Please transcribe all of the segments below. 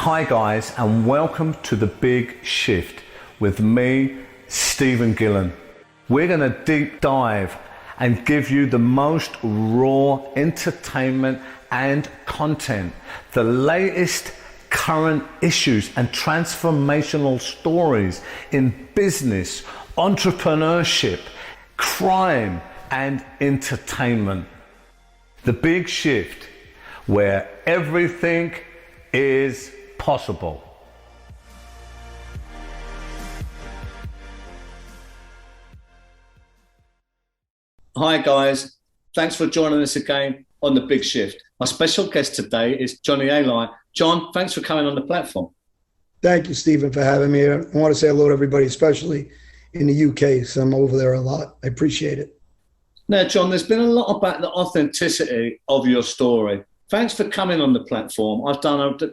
Hi guys, and welcome to The Big Shift with me, Stephen Gillen. We're going to deep dive and give you the most raw entertainment and content, the latest current issues and transformational stories in business, entrepreneurship, crime and entertainment. The Big Shift, where everything is possible. Hi guys, thanks for joining us again on The Big Shift. My special guest today is Johnny Alite. John, thanks for coming on the platform. Thank you, Stephen, for having me. I want to say hello to everybody, especially in the UK, so I'm over there a lot. I appreciate it. Now, John, there's been a lot about the authenticity of your story. Thanks for coming on the platform.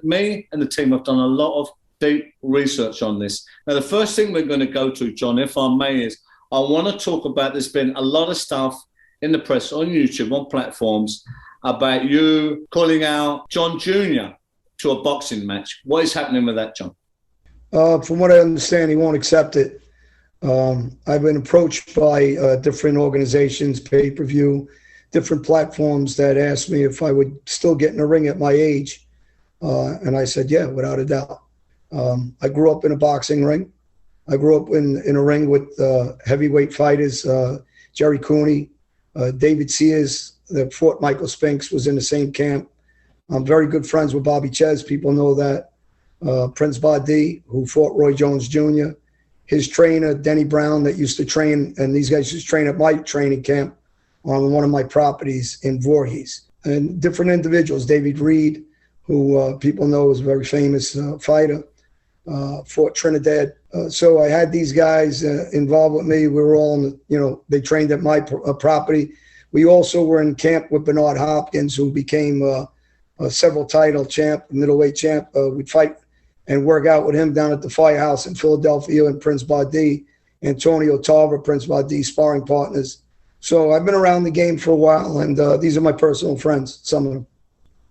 Me and the team have done a lot of deep research on this. Now, the first thing we're going to go to, John, if I may, is I want to talk about, there's been a lot of stuff in the press, on YouTube, on platforms, about you calling out John Jr. to a boxing match. What is happening with that, John? From what I understand, he won't accept it. I've been approached by different organizations, pay-per-view, different platforms that asked me if I would still get in the ring at my age. And I said, yeah, without a doubt. I grew up in a boxing ring. I grew up in a ring with heavyweight fighters, Jerry Cooney, David Sears, that fought Michael Spinks, was in the same camp. I'm very good friends with Bobby Ches. People know that. Prince Badi, who fought Roy Jones Jr., his trainer, Denny Brown, that used to train, and these guys used to train at my training camp on one of my properties in Voorhees. And different individuals, David Reed, who people know is a very famous fighter, fought Trinidad. So I had these guys involved with me. We were all, they trained at my property. We also were in camp with Bernard Hopkins, who became a several title champ, middleweight champ. We'd fight and work out with him down at the Firehouse in Philadelphia, and Prince Badi, Antonio Tarver, Prince Badi, sparring partners. So I've been around the game for a while, and these are my personal friends, some of them.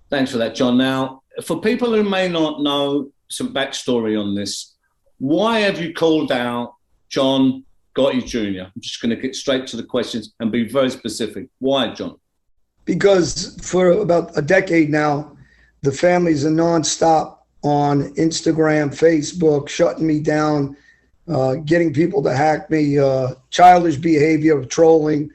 Thanks for that, John. Now, for people who may not know some backstory on this, why have you called out John Gotti Jr.? I'm just going to get straight to the questions and be very specific. Why, John? Because for about a decade now, the families are nonstop on Instagram, Facebook, shutting me down, getting people to hack me, childish behavior of trolling,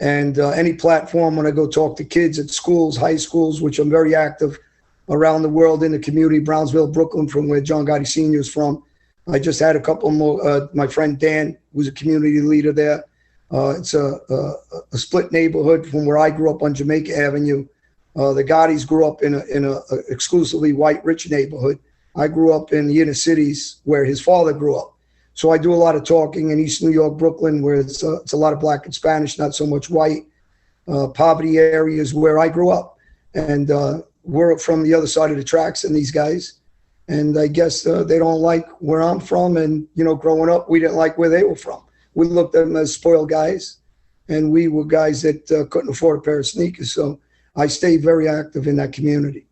and any platform when I go talk to kids at schools, high schools, which I'm very active around the world in the community, Brownsville, Brooklyn, from where John Gotti Jr. is from. I just had a couple more, my friend Dan, who's a community leader there. It's a split neighborhood from where I grew up on Jamaica Avenue. The Gottis grew up in a exclusively white, rich neighborhood. I grew up in the inner cities where his father grew up. So I do a lot of talking in East New York, Brooklyn, where it's a lot of black and Spanish, not so much white. Poverty areas where I grew up. And we're from the other side of the tracks and these guys. And I guess they don't like where I'm from. And, growing up, we didn't like where they were from. We looked at them as spoiled guys. And we were guys that couldn't afford a pair of sneakers. So I stay very active in that community.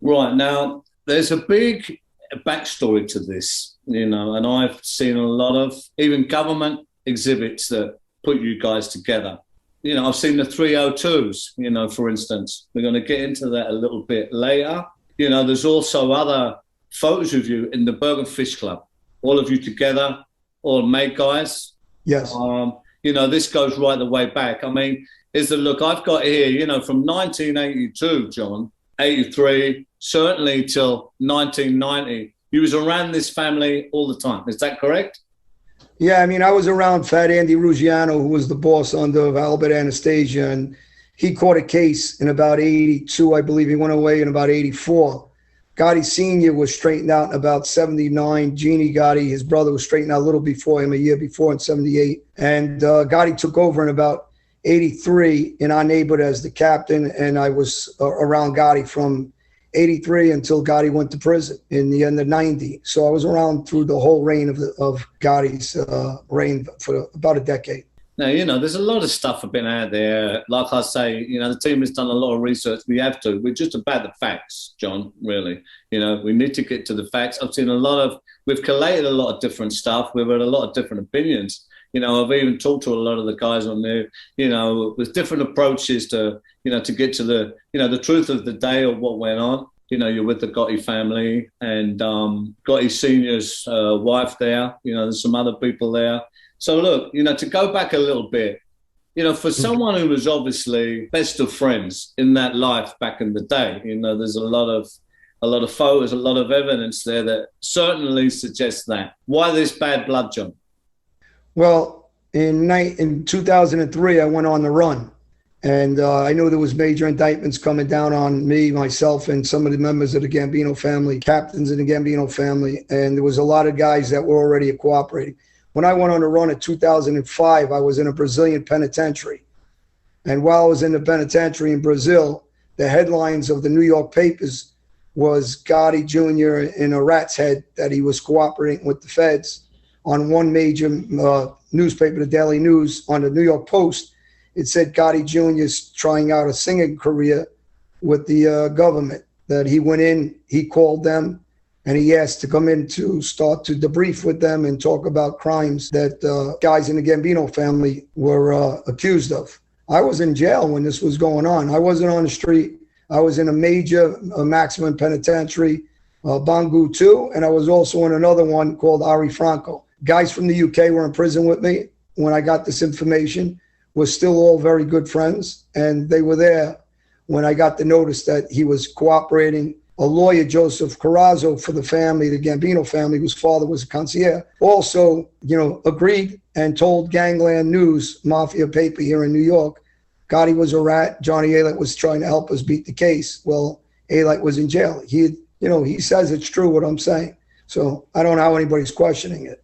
Right. Now, there's a big backstory to this, and I've seen a lot of even government exhibits that put you guys together. I've seen the 302s, for instance. We're going to get into that a little bit later. There's also other photos of you in the Bergen Fish Club, all of you together, all made guys. Yes. This goes right the way back. I mean, look I've got here, from 1982, John, 83, certainly till 1990, you was around this family all the time. Is that correct? Yeah, I was around Fat Andy Ruggiano, who was the boss under Albert Anastasia, and he caught a case in about 82. I believe he went away in about 84. Gotti Sr. was straightened out in about 79. Jeannie Gotti, his brother, was straightened out a little before him, a year before in 78. And Gotti took over in about 83 in our neighborhood as the captain, and I was around Gotti from 83 until Gotti went to prison in the end of 90. So I was around through the whole reign of Gotti's reign for about a decade. Now, there's a lot of stuff have been out there. Like I say, the team has done a lot of research. We have to. We're just about the facts, John, really. We need to get to the facts. We've collated a lot of different stuff. We've had a lot of different opinions. I've even talked to a lot of the guys on there, with different approaches to get to the truth of the day of what went on. You're with the Gotti family and Gotti Sr.'s wife there. There's some other people there. So look, to go back a little bit, for someone who was obviously best of friends in that life back in the day, there's a lot of photos, a lot of evidence there that certainly suggests that. Why this bad blood, John? Well, in 2003, I went on the run. And I knew there was major indictments coming down on me, myself, and some of the members of the Gambino family, captains in the Gambino family. And there was a lot of guys that were already cooperating. When I went on a run in 2005, I was in a Brazilian penitentiary. And while I was in the penitentiary in Brazil, the headlines of the New York papers was Gotti Jr. in a rat's head that he was cooperating with the feds. On one major newspaper, the Daily News, on the New York Post, it said Gotti Jr. is trying out a singing career with the government, that he went in, he called them, and he asked to come in to start to debrief with them and talk about crimes that guys in the Gambino family were accused of. I was in jail when this was going on. I wasn't on the street. I was in a major maximum penitentiary, Bangu 2, and I was also in another one called Ari Franco. Guys from the UK were in prison with me when I got this information. We're still all very good friends, and they were there when I got the notice that he was cooperating. A lawyer, Joseph Carrazzo, for the family, the Gambino family, whose father was a concierge, also, agreed and told Gangland News, Mafia paper here in New York, Gotti was a rat. Johnny Alite was trying to help us beat the case. Well, Alite was in jail. He says it's true what I'm saying. So I don't know how anybody's questioning it.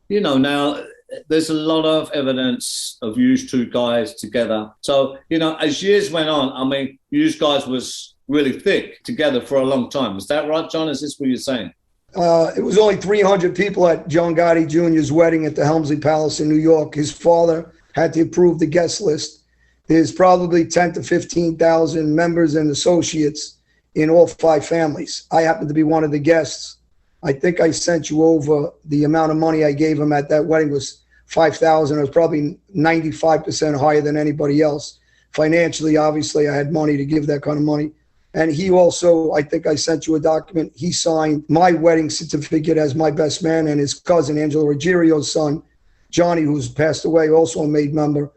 Now there's a lot of evidence of you two guys together. So, as years went on, you guys was really thick together for a long time. Is that right, John? Is this what you're saying? It was only 300 people at John Gotti Jr.'s wedding at the Helmsley Palace in New York. His father had to approve the guest list. There's probably 10 to 15,000 members and associates in all 5 families. I happened to be one of the guests. I think I sent you over the amount of money I gave him at that wedding was $5,000. It was probably 95% higher than anybody else. Financially, obviously, I had money to give that kind of money. And he also, I think I sent you a document. He signed my wedding certificate as my best man, and his cousin, Angelo Ruggiero's son, Johnny, who's passed away, also a made member,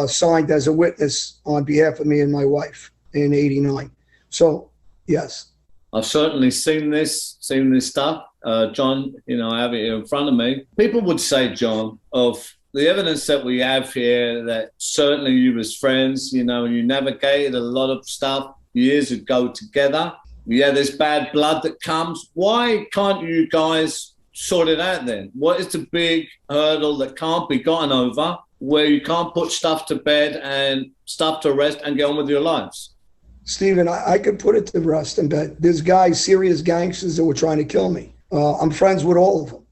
signed as a witness on behalf of me and my wife in '89. So, yes. I've certainly seen this stuff. John, I have it here in front of me. People would say, John, of the evidence that we have here, that certainly you was friends, and you navigated a lot of stuff years ago together. Yeah, there's bad blood that comes. Why can't you guys sort it out then? What is the big hurdle that can't be gotten over, where you can't put stuff to bed and stuff to rest and get on with your lives? Stephen, I could put it to rest and bed. There's guys, serious gangsters that were trying to kill me. I'm friends with all of them.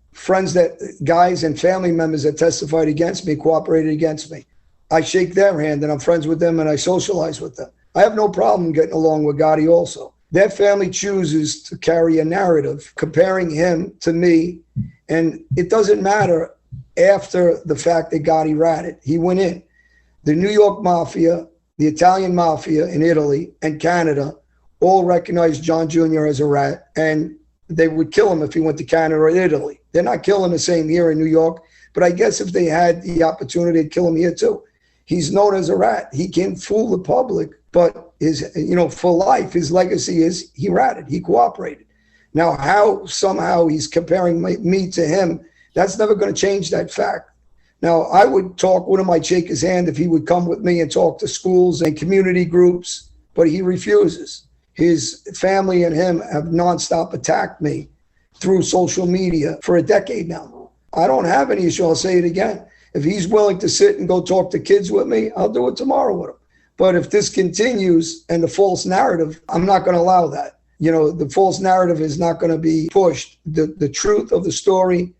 Guys and family members that testified against me, cooperated against me. I shake their hand and I'm friends with them and I socialize with them. I have no problem getting along with Gotti also. Their family chooses to carry a narrative comparing him to me, and it doesn't matter after the fact that Gotti ratted. He went in. The New York Mafia, the Italian Mafia in Italy and Canada all recognized John Jr. as a rat, and they would kill him if he went to Canada or Italy. They're not killing the same here in New York, but I guess if they had the opportunity to kill him here too. He's known as a rat. He can't fool the public, but for life, his legacy is he ratted, he cooperated. Now, how somehow he's comparing me to him, that's never going to change that fact. Now, I wouldn't mind shake his hand if he would come with me and talk to schools and community groups, but he refuses. His family and him have nonstop attacked me through social media for a decade now. I don't have any issue. I'll say it again. If he's willing to sit and go talk to kids with me, I'll do it tomorrow with him. But if this continues and the false narrative, I'm not going to allow that. The false narrative is not going to be pushed. The truth of the story,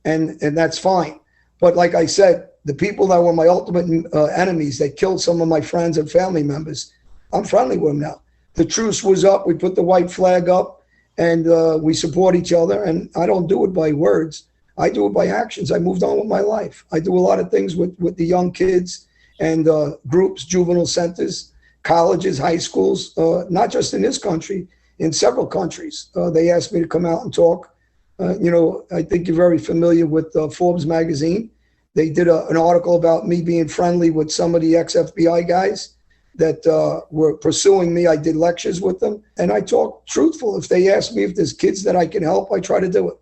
and that's fine. But like I said, The people that were my ultimate enemies, that killed some of my friends and family members, I'm friendly with them now. The truce was up. We put the white flag up, and we support each other. And I don't do it by words. I do it by actions. I moved on with my life. I do a lot of things with the young kids and groups, juvenile centers, colleges, high schools, not just in this country, in several countries. They asked me to come out and talk. I think you're very familiar with Forbes magazine. They did an article about me being friendly with some of the ex-FBI guys that were pursuing me. I did lectures with them, and I talk truthful. If they ask me if there's kids that I can help, I try to do it.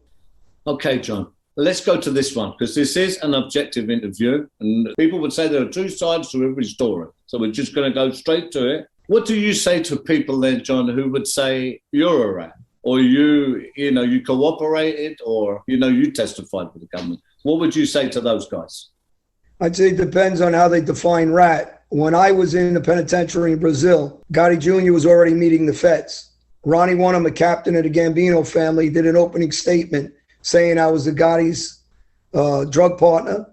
Okay, John, let's go to this one, because this is an objective interview, and people would say there are two sides to every story. So we're just going to go straight to it. What do you say to people then, John, who would say you're a rat, or you cooperated, or, you testified for the government? What would you say to those guys? I'd say it depends on how they define rat. When I was in the penitentiary in Brazil, Gotti Jr. was already meeting the feds. Ronnie Wonham, a captain of the Gambino family, did an opening statement saying I was the Gotti's drug partner,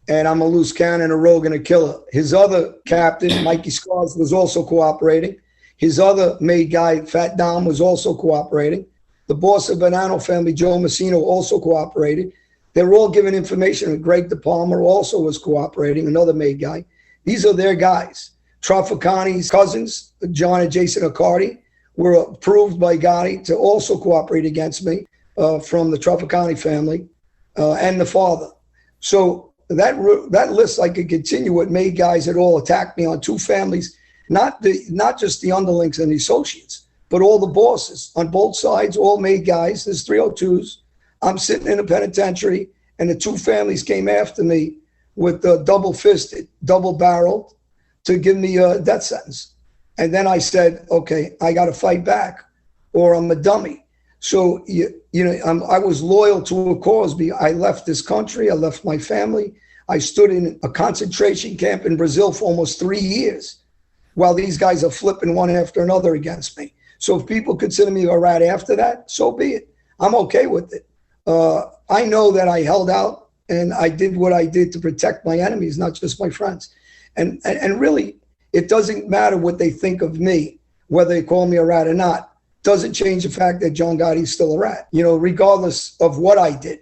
and I'm a loose cannon, a rogue, and a killer. His other captain, Mikey Scars, was also cooperating. His other made guy, Fat Dom, was also cooperating. The boss of Bonanno family, Joe Messino, also cooperated. They were all given information. Greg DePalma also was cooperating, another made guy. These are their guys. Trafficani's cousins, John and Jason Accardi, were approved by Gotti to also cooperate against me from the Trafficani family and the father. So that list, I could continue with made guys that all attacked me on two families, not just the underlings and the associates, but all the bosses on both sides, all made guys. There's 302s. I'm sitting in a penitentiary, and the two families came after me with double-fisted, double-barreled to give me a death sentence. And then I said, okay, I got to fight back, or I'm a dummy. So, I was loyal to a cause. I left this country. I left my family. I stood in a concentration camp in Brazil for almost 3 years while these guys are flipping one after another against me. So if people consider me a rat after that, so be it. I'm okay with it. I know that I held out and I did what I did to protect my enemies, not just my friends. And really, it doesn't matter what they think of me, whether they call me a rat or not. Doesn't change the fact that John Gotti is still a rat, regardless of what I did.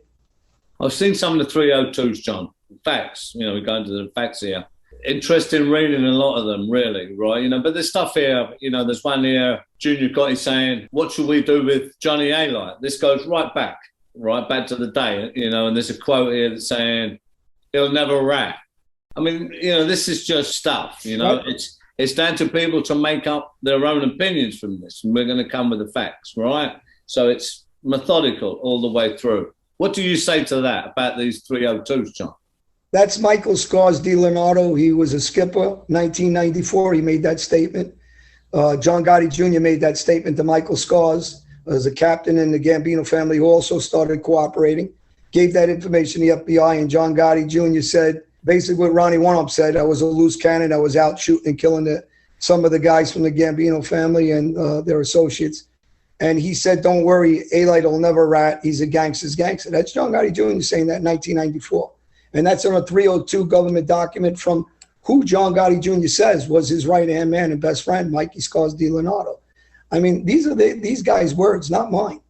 I've seen some of the 302s, John. Facts, we're going to the facts here. Interesting reading a lot of them, really, right? But there's stuff here, there's one here, Junior Gotti saying, what should we do with Johnny Alite? This goes right back to the day, and there's a quote here that's saying, he'll never rat. I mean, this is just stuff, Right. It's down to people to make up their own opinions from this, and we're going to come with the facts, right? So it's methodical all the way through. What do you say to that about these 302s, John? That's Michael Scars Di Leonardo. He was a skipper, 1994. He made that statement. John Gotti Jr. made that statement to Michael Scars as a captain in the Gambino family who also started cooperating, gave that information to the FBI, and John Gotti Jr. said, basically what Ronnie Wonham said, I was a loose cannon. I was out shooting and killing some of the guys from the Gambino family and their associates. And he said, don't worry, Alite will never rat. He's a gangster's gangster. That's John Gotti Jr. saying that in 1994. And that's on a 302 government document from who John Gotti Jr. says was his right-hand man and best friend, Mikey Scars Di Leonardo. I mean, these are these guys' words, not mine.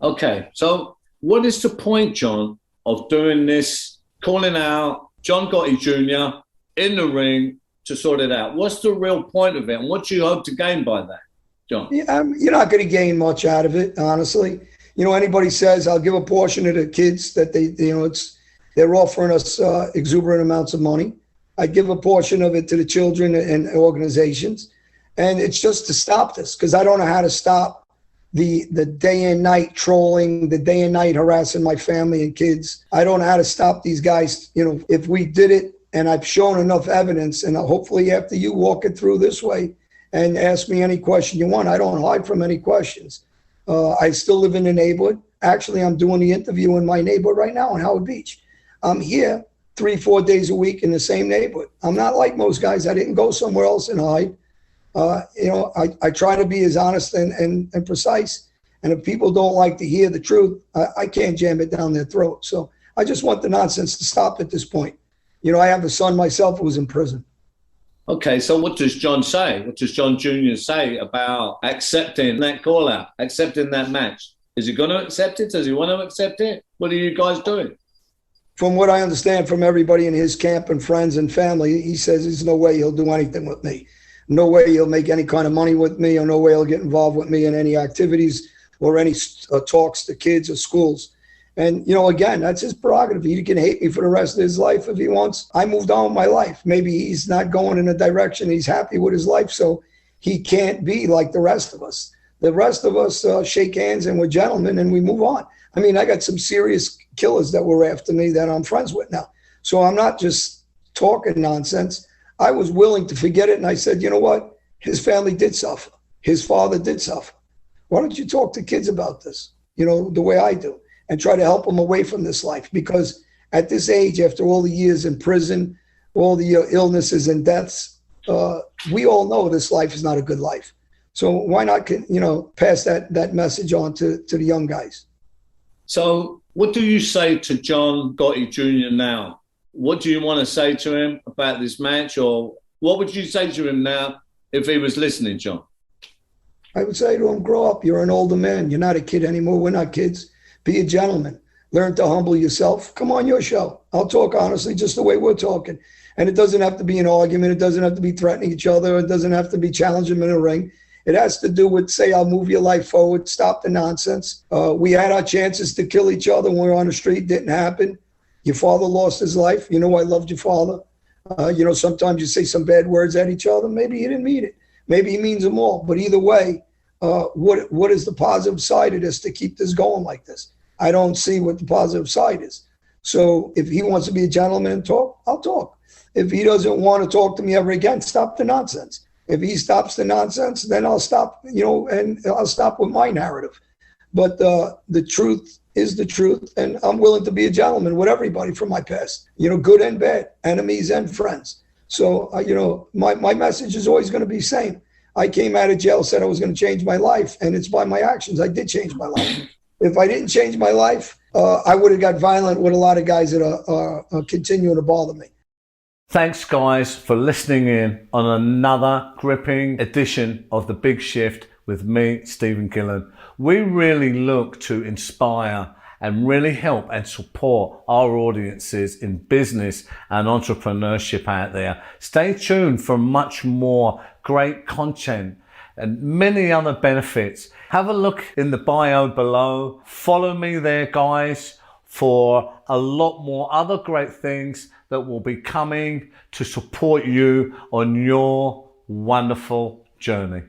Okay, so what is the point, John, of doing this, calling out John Gotti Jr. in the ring to sort it out? What's the real point of it, and what do you hope to gain by that, John? Yeah, you're not going to gain much out of it, honestly. Anybody says I'll give a portion to the kids that they're offering us exuberant amounts of money. I give a portion of it to the children and organizations. And it's just to stop this, because I don't know how to stop the day and night trolling, the day and night harassing my family and kids. I don't know how to stop these guys. If we did it, and I've shown enough evidence, and hopefully after you walk it through this way and ask me any question you want, I don't hide from any questions. I still live in the neighborhood. Actually, I'm doing the interview in my neighborhood right now in Howard Beach. I'm here 3-4 days a week in the same neighborhood. I'm not like most guys. I didn't go somewhere else and hide. I try to be as honest and precise. And if people don't like to hear the truth, I can't jam it down their throat. So I just want the nonsense to stop at this point. I have a son myself who's in prison. Okay, so what does John say? What does John Jr. say about accepting that call out, accepting that match? Is he going to accept it? Does he want to accept it? What are you guys doing? From what I understand from everybody in his camp and friends and family, he says there's no way he'll do anything with me. No way he'll make any kind of money with me, or no way he'll get involved with me in any activities or any talks to kids or schools. And, again, that's his prerogative. He can hate me for the rest of his life if he wants. I moved on with my life. Maybe he's not going in a direction he's happy with his life, so he can't be like the rest of us. The rest of us shake hands and we're gentlemen and we move on. I mean, I got some serious killers that were after me that I'm friends with now. So I'm not just talking nonsense. I was willing to forget it. And I said, you know what? His family did suffer. His father did suffer. Why don't you talk to kids about this, the way I do, and try to help them away from this life? Because at this age, after all the years in prison, all the illnesses and deaths, we all know this life is not a good life. So why not, pass that message on to the young guys? So what do you say to John Gotti Jr. now? What do you want to say to him about this match? Or what would you say to him now if he was listening, John? I would say to him, grow up. You're an older man. You're not a kid anymore. We're not kids. Be a gentleman. Learn to humble yourself. Come on your show. I'll talk honestly, just the way we're talking. And it doesn't have to be an argument. It doesn't have to be threatening each other. It doesn't have to be challenging them in a ring. It has to do with, say, I'll move your life forward. Stop the nonsense. We had our chances to kill each other when we were on the street. Didn't happen. Your father lost his life. I loved your father. Sometimes you say some bad words at each other. Maybe he didn't mean it. Maybe he means them all. But either way, what is the positive side of this to keep this going like this? I don't see what the positive side is. So if he wants to be a gentleman and talk, I'll talk. If he doesn't want to talk to me ever again, stop the nonsense. If he stops the nonsense, then I'll stop, and I'll stop with my narrative. But the truth is the truth, and I'm willing to be a gentleman with everybody from my past, good and bad, enemies and friends. So, my message is always going to be the same. I came out of jail, said I was going to change my life, and it's by my actions. I did change my life. If I didn't change my life, I would have got violent with a lot of guys that are continuing to bother me. Thanks, guys, for listening in on another gripping edition of The Big Shift with me, Stephen Gillen. We really look to inspire and really help and support our audiences in business and entrepreneurship out there. Stay tuned for much more great content and many other benefits. Have a look in the bio below. Follow me there, guys, for a lot more other great things that will be coming to support you on your wonderful journey.